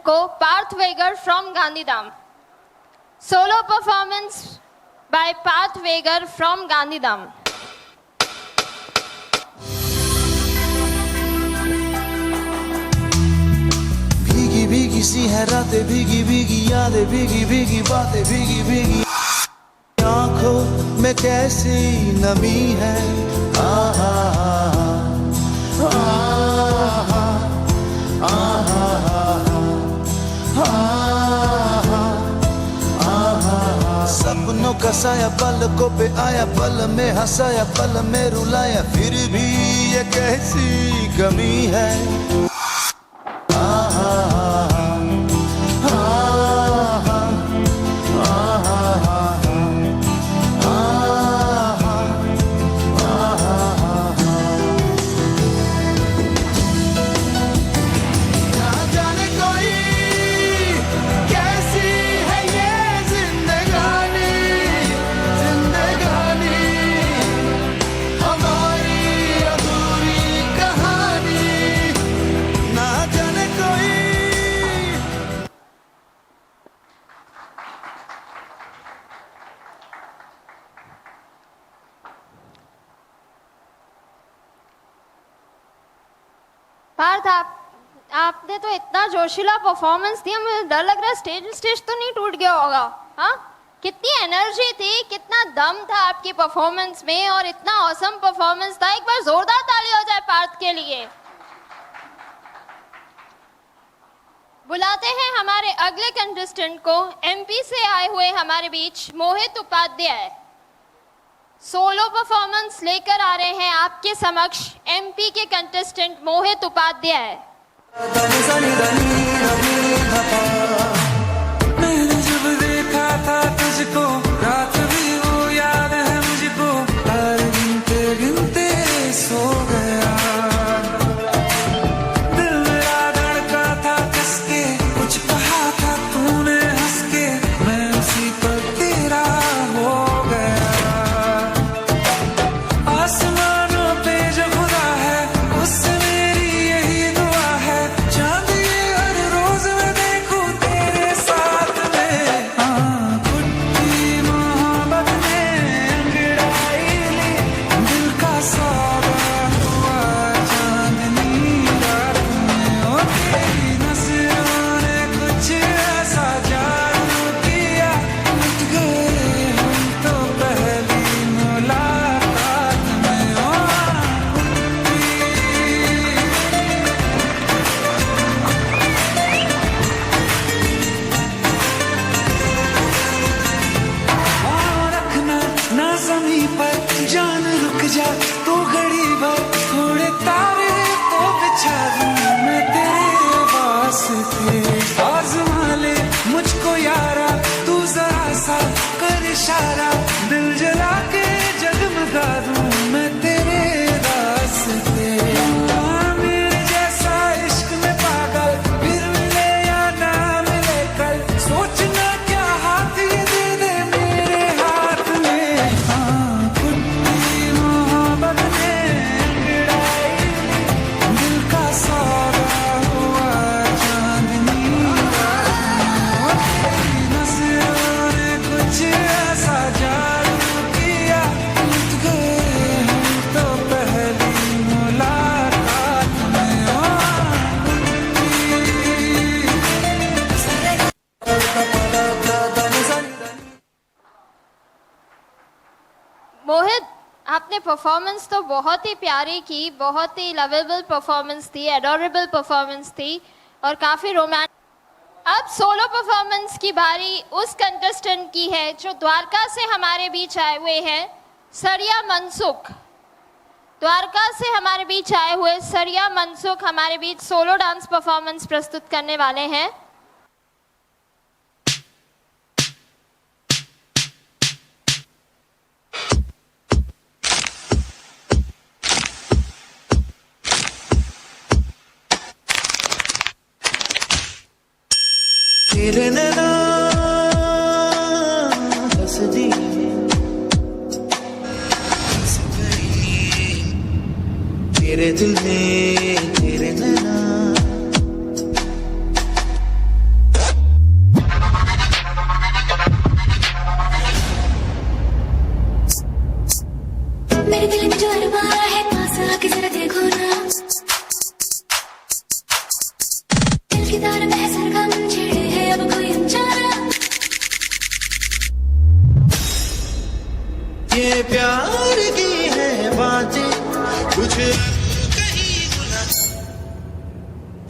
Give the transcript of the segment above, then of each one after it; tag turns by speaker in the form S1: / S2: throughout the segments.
S1: को Parth Vegar from Gandhidham. Solo performance by Parth Vegar from Gandhidham.
S2: भीगी भीगी सी है रातें, भीगी भीगी यादें, भीगी भीगी बातें, भीगी भीगी आंखों में कैसी नमी है. आहा आहा आहा आहा. सपनों का साया पलकों पे आया, पल में हंसाया, पल में रुलाया, फिर भी ये कैसी कमी है. आहा आहा
S1: पार्थ, आपने तो इतना जोशीला परफॉर्मेंस दिया, मुझे डर लग रहा है स्टेज तो नहीं टूट गया होगा. हाँ, कितनी एनर्जी थी, कितना दम था आपकी परफॉर्मेंस में और इतना ऑसम परफॉर्मेंस था. एक बार जोरदार ताली हो जाए पार्थ के लिए. बुलाते हैं हमारे अगले कंटेस्टेंट को. एमपी से आए हुए हमारे बीच मोहित उपाध्याय सोलो परफॉर्मेंस लेकर आ रहे हैं आपके समक्ष. एमपी के कंटेस्टेंट मोहित उपाध्याय.
S3: मैंने जब देखा था तुझको, रात भी वो याद है मुझको, तारे गिनते गिनते सो गया. दिल मेरा धड़का था किसके, कुछ कहा था तूने हंस के, मैं उसी पर तेरा हो गया. आसमानों पे जो खुदा है, उससे मेरी यही दुआ है, चांद ये हर रोज मैं देखूं तेरे साथ में. हाँ, कुट्टी मोहब्बत ने अंगड़ाई ली, दिल का सौदा हुआ चांदनी रात में. ओ तेरी नजरों ने कुछ ऐसा जादू किया, मिट गए हम तो पहली मुलाकात में. ओ रखना ना ज़मीं पर, जान रुक जा तू घड़ी भर, थोड़े तारे तो बिछा दूं मैं तेरे वास्ते. आज़मा ले मुझको यारा, तू जरा सा कर इशारा, दिल जला के जगमगा दूं मैं तेरे रास्ते. मेरे जैसा इश्क में पागल फिर मिले या ना मिले कल, सोचना क्या हाथ ये दे दे मेरे हाथ में. हाँ, कुट्टी मोहब्बत ने अंगड़ाई ली, दिल का सौदा हुआ चांदनी रात में. ओ तेरी नजरों ने कुछ ऐसा जादू किया, मिट गए हम तो पहली मुलाकात में. ओ
S1: मोहित, आपने परफॉर्मेंस तो बहुत ही प्यारी की, बहुत ही लवेबल परफॉर्मेंस थी, एडोरेबल परफॉर्मेंस थी और काफी रोमांटिक. अब सोलो परफॉर्मेंस की बारी उस कंटेस्टेंट की है जो द्वारका से हमारे बीच आए हुए हैं, सरिया मनसुख. द्वारका से हमारे बीच आए हुए सरिया मनसुख हमारे बीच सोलो डांस परफॉर्मेंस प्रस्तुत करने वाले हैं.
S2: तेरे नैना हंस दिए, हंस गई तेरे दिल में तेरे नैना. प्यार की है बातें कुछ कहीं गुना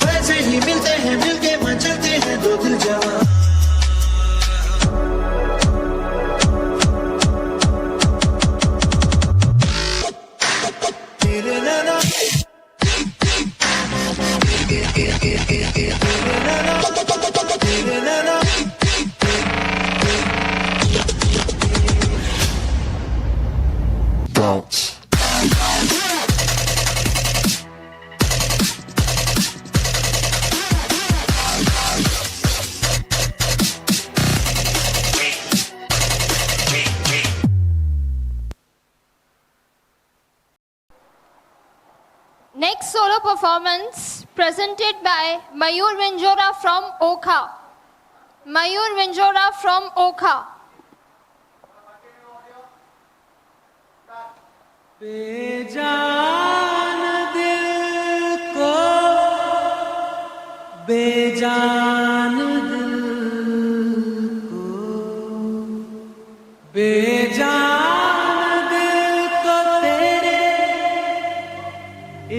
S2: वैसे ही मिलते हैं मिलके मचलते हैं दो दिल जवां तेरे नाना तेरे नाना
S1: Next solo performance presented by Mayur Venjora from Okha. Mayur Venjora from Okha.
S3: बेजान दिल को बेजान दिल को बेजान दिल को तेरे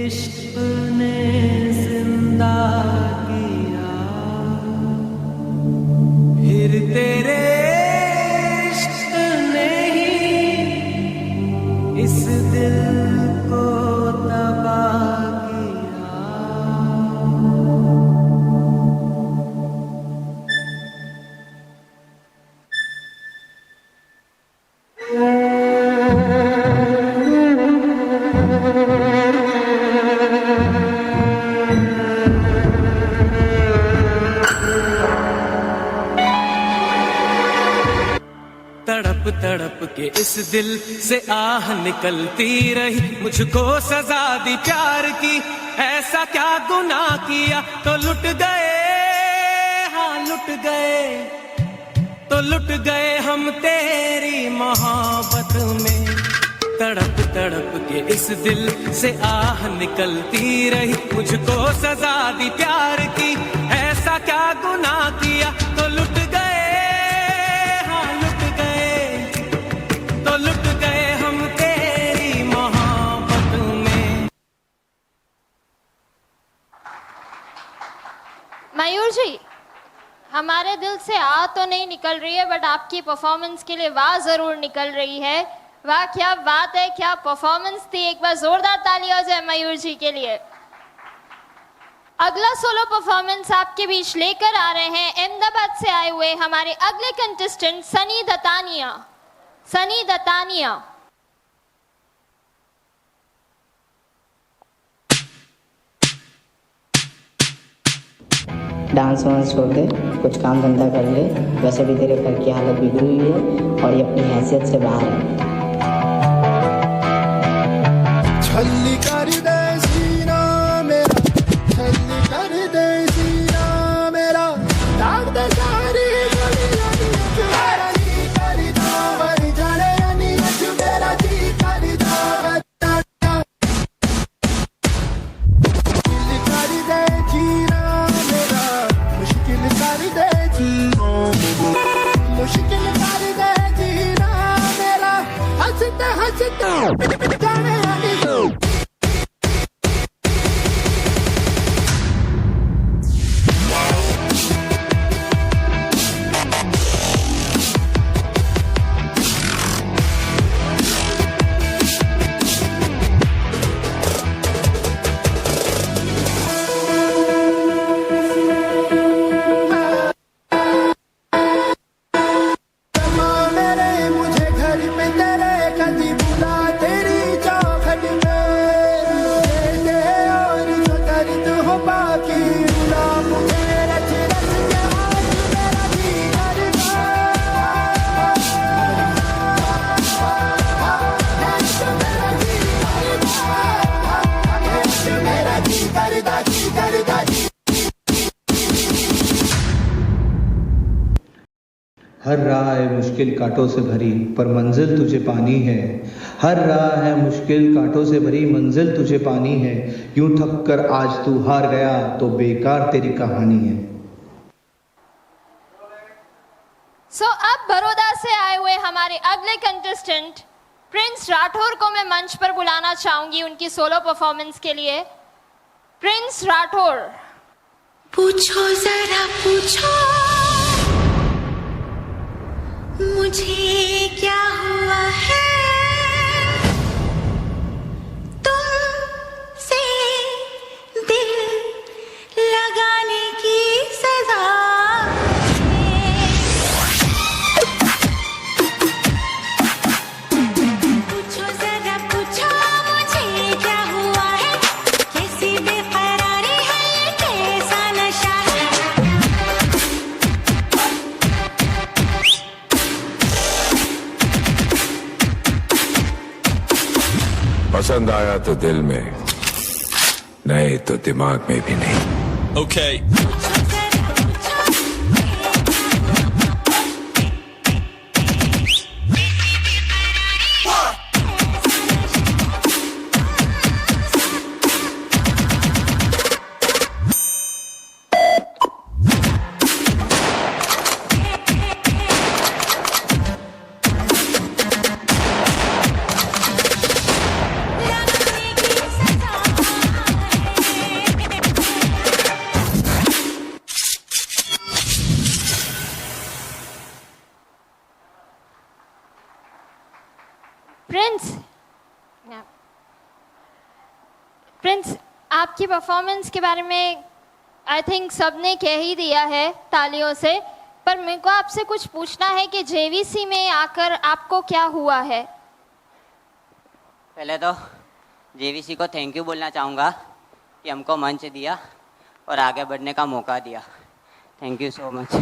S3: इश्क ने जिंदा किया फिर तेरे इश्क ने ही इस दिल को तबाह किया तड़प तड़प के इस दिल से आह निकलती रही मुझको सजा दी प्यार की ऐसा क्या गुनाह किया तो लुट गए हाँ लुट गए तो लुट गए हम तेरी मोहब्बत में तड़प तड़प के इस दिल से आह निकलती रही मुझको सजा दी प्यार की ऐसा क्या गुनाह किया तो लुट गए तो लुट गए हम तेरी मोहब्बत में।
S1: मयूर जी, हमारे दिल से आ तो नहीं निकल रही है बट आपकी परफॉर्मेंस के लिए वाह जरूर निकल रही है। वाह क्या बात है, क्या परफॉर्मेंस थी। एक बार जोरदार ताली हो जाए मयूर जी के लिए। अगला सोलो परफॉर्मेंस आपके बीच लेकर आ रहे हैं अहमदाबाद से आए हुए हमारे अगले कंटेस्टेंट सनी दत्तानिया। सनी दत्तानिया।
S4: डांस वांस छोड़ दे, कुछ काम धंधा कर ले। वैसे भी तेरे घर की हालत बिगड़ी हुई है और ये अपनी हैसियत से बाहर है।
S2: छल्ली कर दे सीना मेरा, छल्ली कर दे सीना मेरा, डाल दे सारी दुनिया नी करी दो मर जाने नी मेरा जी करी दो मुश्किल कर दे जीना मेरा, मुश्किल कर दे जीना, मुश्किल कर दे जीना मेरा, हंसते हंसते जाने आने दो।
S5: हर राह है मुश्किल कांटों से भरी पर मंजिल तुझे पानी है। हर राह है मुश्किल कांटों से भरी मंजिल तुझे पानी है। यूं थक कर आज तू हार गया तो बेकार तेरी कहानी है।
S1: अब बड़ौदा से आए हुए हमारे अगले कंटेस्टेंट प्रिंस राठौर को मैं मंच पर बुलाना चाहूंगी उनकी सोलो परफॉर्मेंस के लिए। प्रिंस राठौर।
S6: पूछो जरा पूछो मुझे क्या हुआ है, तुमसे दिल लगाने की सजा पूछो जरा पूछो मुझे क्या हुआ है, कैसी बेकरारी है, कैसा नशा है।
S7: पसंद आया तो दिल में, नहीं तो दिमाग में भी नहीं।
S8: Okay.
S1: प्रिंस आपकी परफॉर्मेंस के बारे में आई थिंक सबने कह ही दिया है तालियों से, पर मेरे को आपसे कुछ पूछना है कि जेवीसी में आकर आपको क्या हुआ है।
S9: पहले तो जेवीसी को थैंक यू बोलना चाहूँगा कि हमको मंच दिया और आगे बढ़ने का मौका दिया। Thank you so much.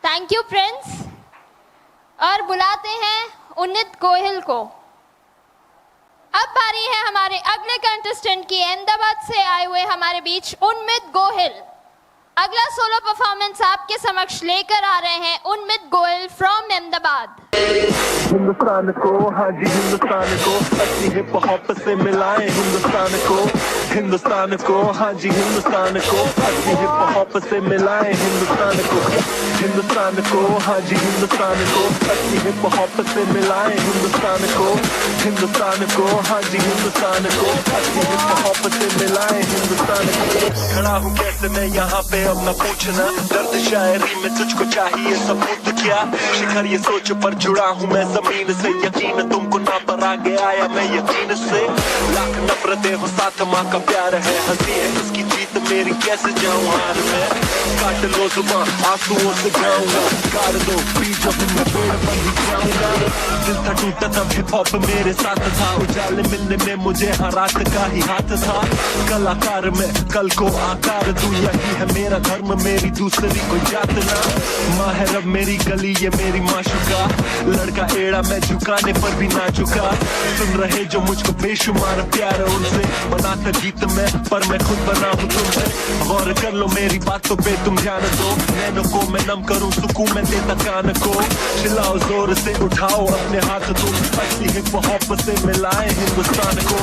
S1: Thank you Prince. और बुलाते हैं उन्नत गोहिल को। अब बारी है हमारे अगले कंटेस्टेंट की। अहमदाबाद से आए हुए हमारे बीच उन्मित गोहिल अगला सोलो परफॉर्मेंस आपके समक्ष लेकर आ रहे हैं। उन्मित गोहिल फ्रॉम अहमदाबाद।
S2: हिंदुस्तान को, हाँ जी हिंदुस्तान को अपनी हिप हॉप से मिलाएं हिंदुस्तान को, हिंदुस्तान को, हाँ जी हिंदुस्तान को अपनी हिप हॉप से मिलाएं हिंदुस्तान को, हिंदुस्तान को, हाँ जी हिंदुस्तान को अपनी हिप हॉप से मिलाएं हिंदुस्तान को, हिंदुस्तान को, हाँ जी हिंदुस्तान को अपनी हिप हॉप से मिलाएं हिंदुस्तान को। खड़ा हूँ कैसे मैं यहाँ पे अब न पूछना, दर्द शायरी में तुझको चाहिए सबूत क्या, शिखर ये सोच पर जुड़ा हूँ मैं जमीन से, यकीन तुमको ना पर आगे आया मैं यकीन से, लाख नफरतें हो साथ माँ का प्यार है, हंसी है उसकी जीत मेरी कैसे जाऊँ हार में, काट लो जुबान आंसुओं से गाऊंगा, काट दो बीच अब मैं पेड़ पर भी जाऊंगा, दिल था टूटा तब हिप हॉप मेरे साथ था, उजाले मिलने में मुझे हर रात का ही हाथ था, कलाकार में कल को आकार दूं, यही है मेरा धर्म मेरी दूसरी कोई जात ना, माँ है रब मेरी गली ये मेरी माशुका, लड़का एड़ा मैं झुकाने पर भी ना झुका, सुन रहे जो मुझको बेशुमार प्यार उनसे, बनाता गीत में पर मैं खुद बना हूँ तुमसे, गौर कर लो मेरी बातों पे तुम जान दो, नैनों को मैं नम करूँ सुकून में देता कान को, चिल्लाओ जोर से उठाओ अपने हाथ तुम, ऐसी हिप हॉप से मिलाएं हिंदुस्तान को।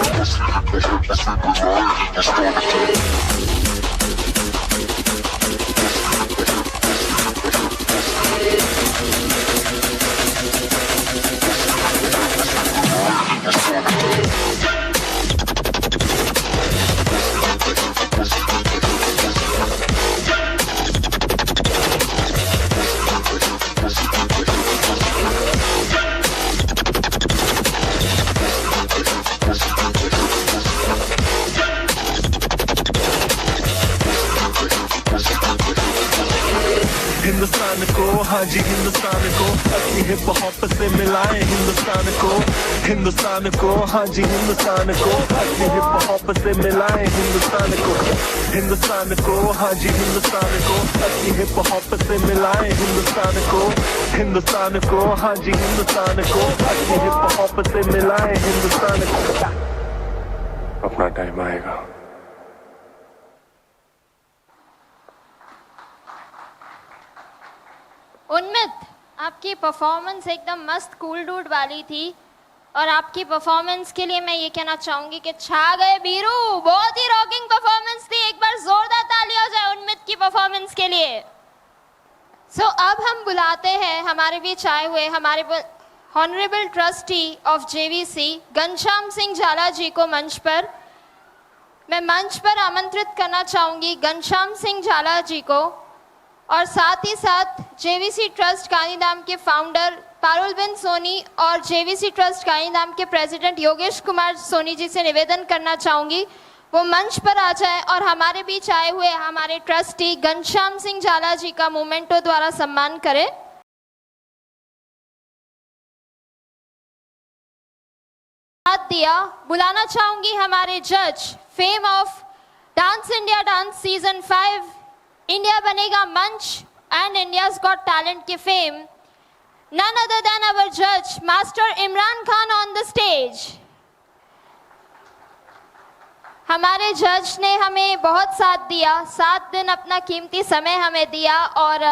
S2: हिंदुस्तान को, हाँ जी हिंदुस्तान को अपनी हिप हॉप से मिलाएं हिंदुस्तान को, हिंदुस्तान को, हाँ जी हिंदुस्तान को अपनी हिप हॉप से मिलाएं हिंदुस्तान को, हिंदुस्तान को, हाँ जी हिंदुस्तान को अपनी हिप हॉप से मिलाएं हिंदुस्तान को, हिंदुस्तान को, हाँ जी हिंदुस्तान को अपनी हिप हॉप से मिलाएं हिंदुस्तान को।
S7: अपना टाइम आएगा।
S1: उन्मित आपकी परफॉर्मेंस एकदम मस्त कूल डूड वाली थी और आपकी परफॉर्मेंस के लिए मैं ये कहना चाहूंगी कि छा गए बीरू, बहुत ही रॉकिंग परफॉर्मेंस थी। एक बार जोरदार ताली हो जाए उन्मित की परफॉर्मेंस के लिए। सो अब हम बुलाते हैं हमारे बीच आए हुए हमारे honourable trustee of JVC Ghanshyam Singh Jhala ji को मंच पर, मैं मंच पर आमंत्रित करना चाहूंगी घनश्याम सिंह झाला जी को, और साथ ही साथ जेवीसी ट्रस्ट गांधीधाम के फाउंडर पारुलबेन सोनी और जेवीसी ट्रस्ट गांधीधाम के प्रेसिडेंट योगेश कुमार सोनी जी से निवेदन करना चाहूंगी वो मंच पर आ जाए और हमारे बीच आए हुए हमारे ट्रस्टी घनश्याम सिंह झाला जी का मोमेंटो द्वारा सम्मान करें। साथ दिया बुलाना चाहूंगी हमारे जज, fame of dance India dance season 5, India बनेगा मंच एंड इंडियाज गॉट टैलेंट के fame, none other than our judge master Imran Khan on the stage। हमारे जज ने हमें बहुत साथ दिया, 7 दिन अपना कीमती समय हमें दिया और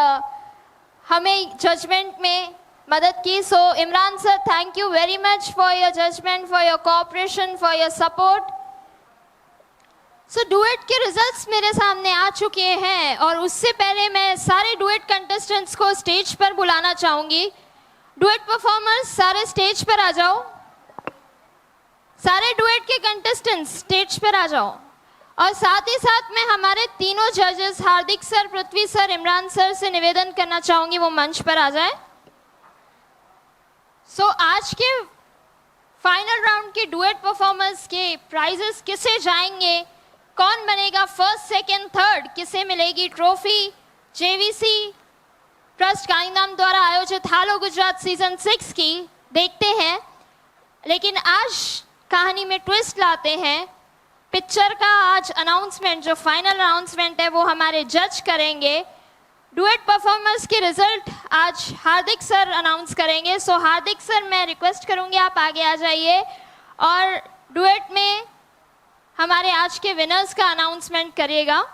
S1: हमें जजमेंट में मदद की। So Imran sir, thank you very much for your judgement, for your cooperation, for your support. So duet के रिजल्ट्स मेरे सामने आ चुके हैं और उससे पहले मैं सारे डुएट कंटेस्टेंट्स को स्टेज पर बुलाना चाहूंगी। डुएट परफॉर्मर्स सारे स्टेज पर आ जाओ, सारे डुएट के कंटेस्टेंट्स स्टेज पर आ जाओ। और साथ ही साथ मैं हमारे तीनों जजेस हार्दिक सर, पृथ्वी सर, इमरान सर से निवेदन करना चाहूंगी वो मंच पर आ जाए। सो आज के फाइनल राउंड के डुएट परफॉर्मर्स के प्राइजेस किसे जाएंगे, कौन बनेगा फर्स्ट, सेकंड, थर्ड, किसे मिलेगी ट्रॉफी, जेवीसी ट्रस्ट गांधीधाम द्वारा आयोजित हालो गुजरात सीजन 6 की, देखते हैं। लेकिन आज कहानी में ट्विस्ट लाते हैं। पिक्चर का आज अनाउंसमेंट, जो फाइनल अनाउंसमेंट है, वो हमारे जज करेंगे। डुएट परफॉर्मर्स के रिजल्ट आज हार्दिक सर अनाउंस करेंगे। सो हार्दिक सर, मैं रिक्वेस्ट करूंगी आप आगे आ जाइए और डुएट में हमारे आज के विनर्स का अनाउंसमेंट करिएगा।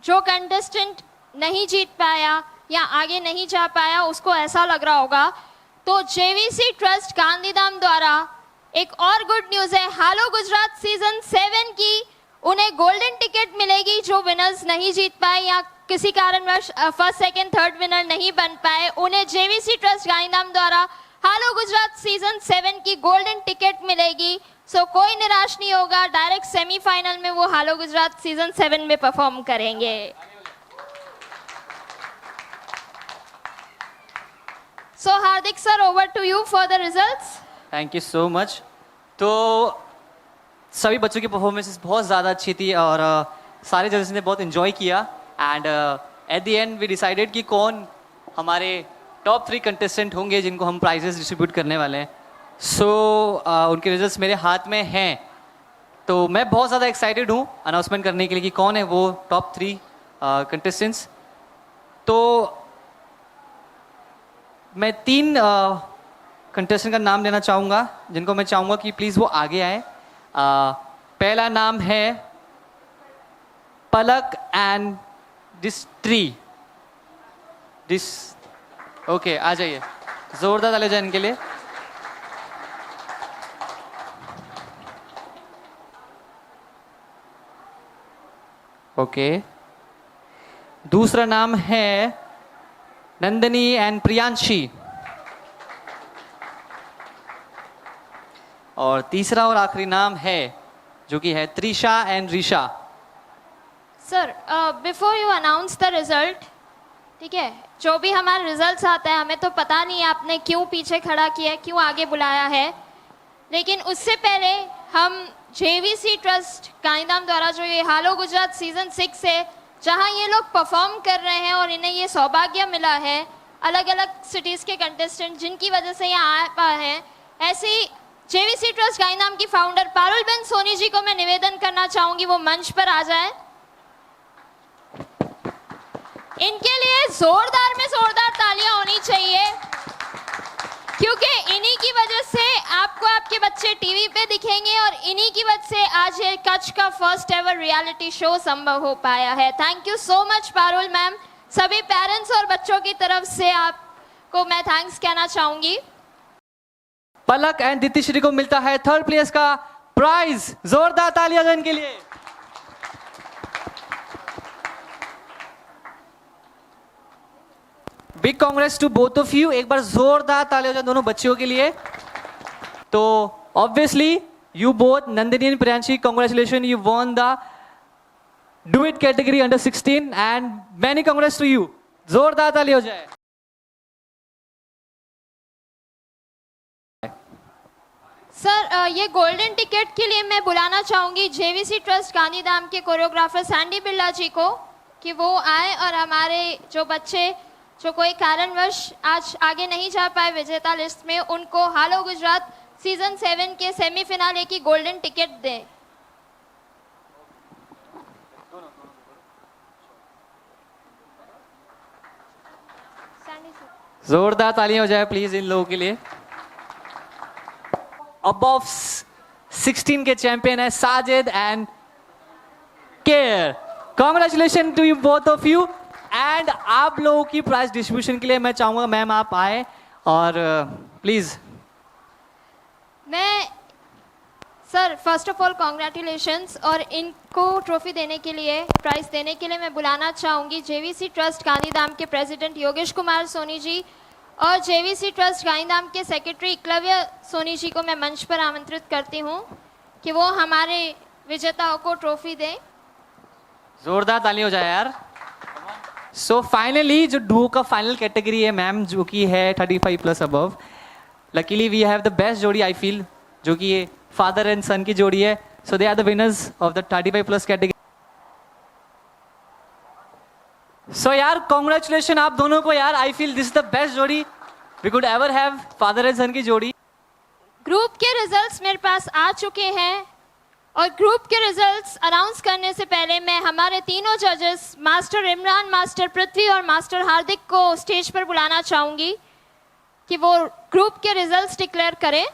S1: जो कंटेस्टेंट नहीं जीत पाया या आगे नहीं जा पाया, उसको ऐसा लग रहा होगा, तो जेवीसी ट्रस्ट गांधीधाम द्वारा एक और गुड न्यूज़ है। हालो गुजरात सीजन 7 की उन्हें गोल्डन टिकट मिलेगी। जो विनर्स नहीं जीत पाए या किसी कारणवश फर्स्ट, सेकंड, थर्ड विनर नहीं बन पाए, उन्हें जेवीसी ट्रस्ट गांधीधाम द्वारा हालो गुजरात सीजन 7 की गोल्डन टिकट मिलेगी। सो कोई निराश नहीं होगा, डायरेक्ट सेमीफाइनल में वो हालो गुजरात सीजन 7 में परफॉर्म करेंगे। So Hardik sir, over to you for the results.
S8: Thank you so much. तो सभी बच्चों की परफॉर्मेंसेस बहुत ज़्यादा अच्छी थी और सारे जजेस ने बहुत इन्जॉय किया and at the end we decided कि कौन हमारे टॉप 3 कंटेस्टेंट होंगे जिनको हम प्राइजेस डिस्ट्रीब्यूट करने वाले हैं। सो उनके रिजल्ट्स मेरे हाथ में हैं, तो मैं बहुत ज़्यादा एक्साइटेड हूँ अनाउंसमेंट करने के लिए कि कौन है वो टॉप 3 कंटेस्टेंट्स। तो मैं 3 कंटेस्टेंट का नाम लेना चाहूँगा जिनको मैं चाहूँगा कि प्लीज़ वो आगे आए। पहला नाम है पलक एंड ओके, आ जाइए, जोरदार ताली बजाएं इनके लिए। ओके, दूसरा नाम है नंदनी एंड प्रियांशी, और तीसरा और आखिरी नाम है जो कि है Trisha and Risha.
S1: Sir, before you announce the result, ठीक है, जो भी हमारे रिजल्ट्स आते हैं, हमें तो पता नहीं आपने क्यों पीछे खड़ा किया है, क्यों आगे बुलाया है, लेकिन उससे पहले हम जेवीसी ट्रस्ट गांधीधाम द्वारा जो ये हालो गुजरात सीजन 6 है, जहां ये लोग परफॉर्म कर रहे हैं और इन्हें ये सौभाग्य मिला है, अलग अलग सिटीज़ के कंटेस्टेंट जिनकी वजह से यहाँ आ पाए हैं, ऐसे ही जेवीसी ट्रस्ट गांधीधाम की फाउंडर पारुलबेन सोनी जी को मैं निवेदन करना चाहूंगी वो मंच पर आ जाए। इनके लिए जोरदार में जोरदार तालियां होनी चाहिए, क्योंकि इन्हीं की वजह से आपको आपके बच्चे टीवी पे दिखेंगे और इन्हीं की वजह से आज ये कच्छ का फर्स्ट एवर रियलिटी शो संभव हो पाया है। Thank you so much Parul ma'am. सभी पेरेंट्स और बच्चों की तरफ से आपको मैं थैंक्स कहना चाहूंगी।
S8: पलक एंड दितिश्री को मिलता है 3rd प्लेस का प्राइज। जोरदार तालियां दें इनके लिए। Big congrats to both of you. एक बार जोरदार ताली हो जाए दोनों बच्चियों के लिए. तो obviously you both, Nandini and Priyanshi, congratulation, you won the do it category under 16 and many congrats to you. जोरदार ताली हो जाए.
S1: सर ये गोल्डन टिकट के लिए मैं बुलाना चाहूंगी जेवीसी ट्रस्ट गांधीधाम के कोरियोग्राफर सैंडी बिरला जी को कि वो आए और हमारे जो बच्चे जो कोई कारणवश आज आगे नहीं जा पाए विजेता लिस्ट में, उनको हालो गुजरात सीजन 7 के सेमीफिनाले की गोल्डन टिकट दें.
S8: जोरदार तालियां हो जाए प्लीज इन लोगों के लिए. अबव 16 के चैंपियन है साजिद एंड केयर. Congratulation to you both of you. And आप लोगों की प्राइज डिस्ट्रीब्यूशन के लिए मैं चाहूंगा मैम आप आए और प्लीज.
S1: मैं sir first of all congratulations. और इनको ट्रॉफी देने के लिए, प्राइज देने के लिए मैं बुलाना चाहूँगी जेवीसी ट्रस्ट गांधीधाम के प्रेसिडेंट योगेश कुमार सोनी जी और जेवीसी ट्रस्ट गांधीधाम के सेक्रेटरी एकलव्य सोनी जी को मैं मंच पर आमंत्रित करती हूँ कि वो हमारे विजेताओं को ट्रॉफी दें.
S8: जोरदार ताली हो जाए यार. सो फाइनली जो डुओ का फाइनल कैटेगरी है मैम, जो कि है 35 plus above. Luckily we have the best जोड़ी आई फील, जो कि ये फादर एंड सन की जोड़ी है. So they are the winners of the 35 plus category. So यार कॉन्ग्रेचुलेशन आप दोनों को यार. I feel this is the best जोड़ी we could ever have, father and son की जोड़ी.
S1: ग्रुप के रिजल्ट्स मेरे पास आ चुके हैं और ग्रुप के रिजल्ट्स अनाउंस करने से पहले मैं हमारे तीनों जजेस मास्टर इमरान, मास्टर पृथ्वी और मास्टर हार्दिक को स्टेज पर बुलाना चाहूंगी कि वो ग्रुप के रिजल्ट्स डिक्लेयर करें.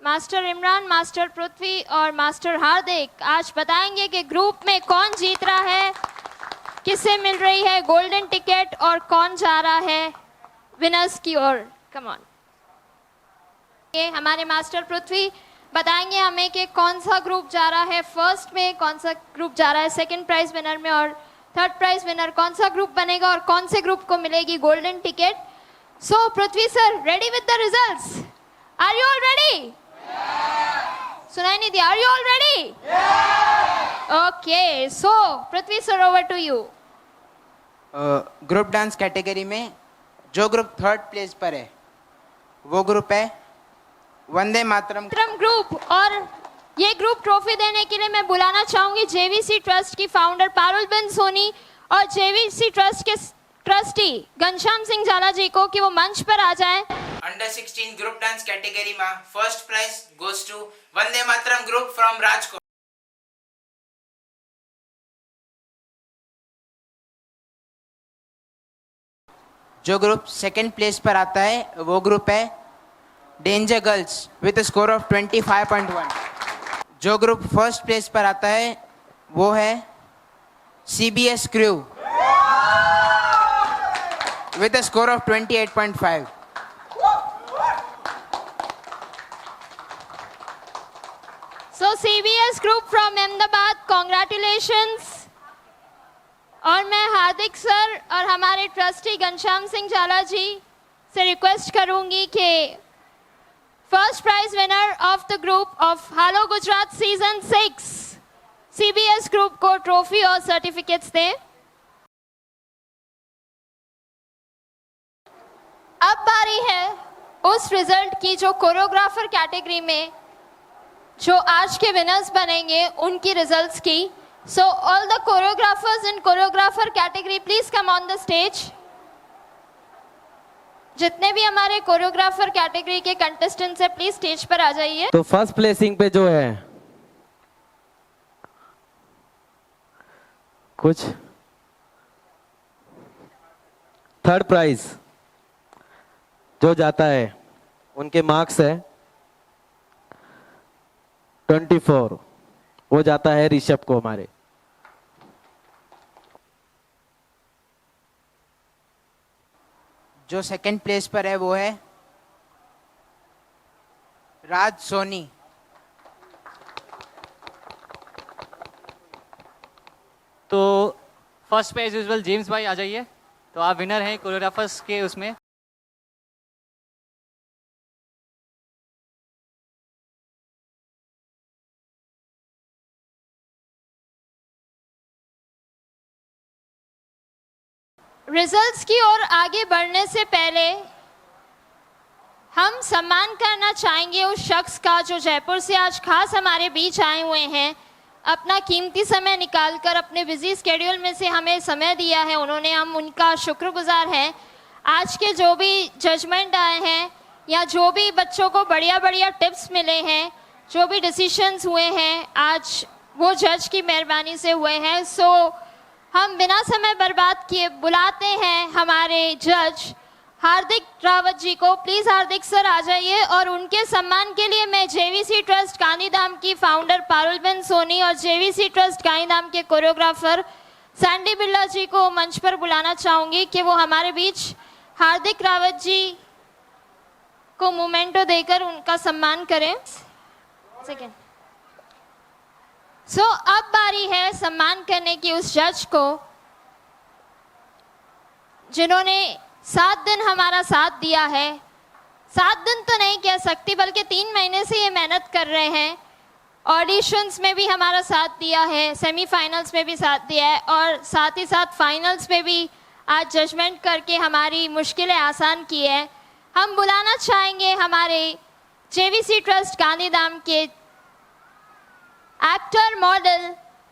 S1: मास्टर इमरान, मास्टर पृथ्वी और मास्टर हार्दिक आज बताएंगे कि ग्रुप में कौन जीत रहा है, किसे मिल रही है गोल्डन टिकट और कौन जा रहा है विनर्स की ओर. Come on. ये हमारे मास्टर पृथ्वी बताएंगे हमें कि कौन सा ग्रुप जा रहा है फर्स्ट में, कौन सा ग्रुप जा रहा है सेकंड प्राइज विनर में और थर्ड प्राइज विनर कौन सा ग्रुप बनेगा और कौन से ग्रुप को मिलेगी golden ticket. So Prithvi sir, ready with the results? Are you all ready? सुनाई नहीं दिया. Are you all ready? Okay. So Prithvi sir, over to you.
S10: Group dance category में जो ग्रुप थर्ड प्लेस पर है वो ग्रुप है वंदे मातरम
S1: ग्रुप. और ये ग्रुप ट्रॉफी देने के लिए मैं बुलाना चाहूंगी जेवीसी ट्रस्ट की फाउंडर पारुलबेन सोनी और जेवीसी ट्रस्ट के ट्रस्टी घनश्याम सिंह झाला जी को कि वो मंच पर आ जाएं.
S10: अंडर 16 ग्रुप डांस कैटेगरी में first prize goes to Vande Mataram group from Rajkot. जो ग्रुप सेकंड प्लेस पर आता है वो ग्रुप है danger girls with score of 25.1. जो ग्रुप फर्स्ट प्लेस पर आता है वो है CBS crew with a score of 28.5.
S1: So CBS group from Ahmedabad, congratulations. और मैं हार्दिक सर और हमारे ट्रस्टी घनश्याम सिंह झाला जी से रिक्वेस्ट करूंगी कि first prize winner of the group of Halo Gujarat season 6 CBS group को ट्रॉफी और सर्टिफिकेट्स दें. अब बारी है उस रिजल्ट की जो कोरियोग्राफर कैटेगरी में जो आज के विनर्स बनेंगे उनकी रिजल्ट्स की. So all the choreographers in choreographer category please come on the stage. जितने भी हमारे कोरियोग्राफर कैटेगरी के कंटेस्टेंट्स हैं प्लीज स्टेज पर आ जाइए.
S11: तो फर्स्ट प्लेसिंग पे जो है कुछ थर्ड प्राइज जो जाता है उनके मार्क्स है 24. वो जाता है ऋषभ को हमारे.
S10: जो सेकंड प्लेस पर है वो है राज सोनी.
S8: तो फर्स्ट पे एज यूजुअल जेम्स भाई आ जाइए। तो आप विनर हैं कोरियोग्राफर्स के उसमें।
S1: रिजल्ट्स की ओर आगे बढ़ने से पहले हम सम्मान करना चाहेंगे उस शख्स का जो जयपुर से आज खास हमारे बीच आए हुए हैं, अपना कीमती समय निकालकर अपने बिजी स्केड्यूल में से हमें समय दिया है उन्होंने, हम उनका शुक्रगुजार हैं। आज के जो भी जजमेंट आए हैं या जो भी बच्चों को बढ़िया बढ़िया टिप्स मिले हैं, जो भी डिसीशंस हुए हैं, आज वो जज की मेहरबानी से हुए हैं। सो हम बिना समय बर्बाद किए बुलाते हैं हमारे जज हार्दिक रावत जी को। प्लीज हार्दिक सर आ जाइए और उनके सम्मान के लिए मैं जेवीसी ट्रस्ट गांधीधाम की फाउंडर पारुलबेन सोनी और जेवीसी ट्रस्ट गांधीधाम के कोरियोग्राफर सैंडी बिरला जी को मंच पर बुलाना चाहूंगी कि वो हमारे बीच हार्दिक रावत जी को मोमेंटो देकर उनका सम्मान करें। सेकेंड। सो अब बारी है सम्मान करने की उस जज को जिन्होंने 7 दिन हमारा साथ दिया है। 7 दिन तो नहीं कह सकती बल्कि 3 महीने से ये मेहनत कर रहे हैं। ऑडिशंस में भी हमारा साथ दिया है, सेमीफाइनल्स में भी साथ दिया है और साथ ही साथ फाइनल्स में भी आज जजमेंट करके हमारी मुश्किलें आसान की है। हम बुलाना चाहेंगे हमारे जेवीसी ट्रस्ट गांधीधाम के actor, model,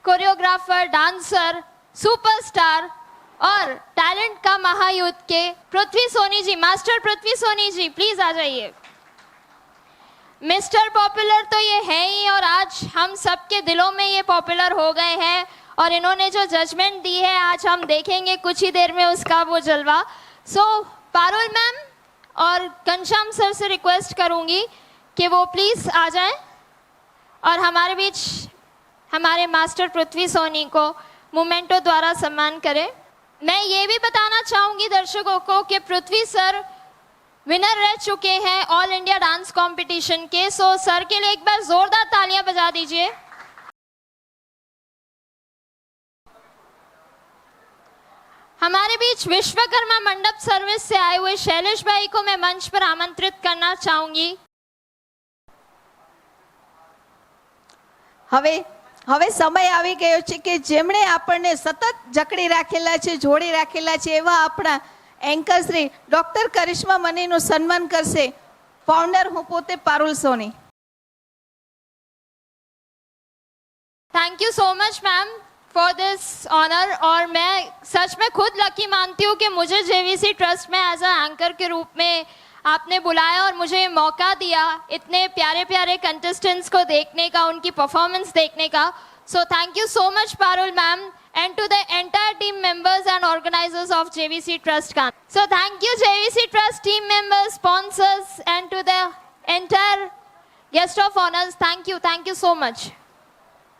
S1: choreographer, dancer, superstar और टैलेंट का महायुद्ध के पृथ्वी सोनी जी, मास्टर पृथ्वी सोनी जी प्लीज आ जाइए। मिस्टर पॉपुलर तो ये है ही और आज हम सबके दिलों में ये पॉपुलर हो गए हैं और इन्होंने जो जजमेंट दी है आज हम देखेंगे कुछ ही देर में उसका वो जलवा। सो पारुल मैम और घनश्याम सर से रिक्वेस्ट करूंगी कि वो प्लीज आ जाएं और हमारे बीच हमारे मास्टर पृथ्वी सोनी को मोमेंटो द्वारा सम्मान करें। मैं ये भी बताना चाहूंगी दर्शकों को कि पृथ्वी सर विनर रह चुके हैं ऑल इंडिया डांस कंपटीशन के। सो सर के लिए एक बार जोरदार तालियां बजा दीजिए। हमारे बीच विश्वकर्मा मंडप सर्विस से आए हुए शैलेश भाई को मैं मंच पर आमंत्रित करना चाहूंगी।
S12: હવે સમય આવી ગયો છે કે જેમણે આપણને સતત જકડી રાખેલા છે, જોડી રાખેલા છે એવા આપણા એન્કર શ્રી ડોક્ટર કરિશ્મા મનીનું સન્માન કરશે ફાઉન્ડર હું પોતે Parul Soni.
S1: Thank you so much ma'am for this honour. और मैं सच में खुद लकी मानती हूँ कि मुझे जेवीसी ट्रस्ट में एज अ एंकर के रूप में आपने बुलाया और मुझे ये मौका दिया इतने प्यारे प्यारे कंटेस्टेंट्स को देखने का, उनकी परफॉर्मेंस देखने का। So thank you so much Parul ma'am and to the entire team members and organisers of JVC trust का। So thank you JVC trust team members, sponsors and to the entire guest of honours. Thank you so much.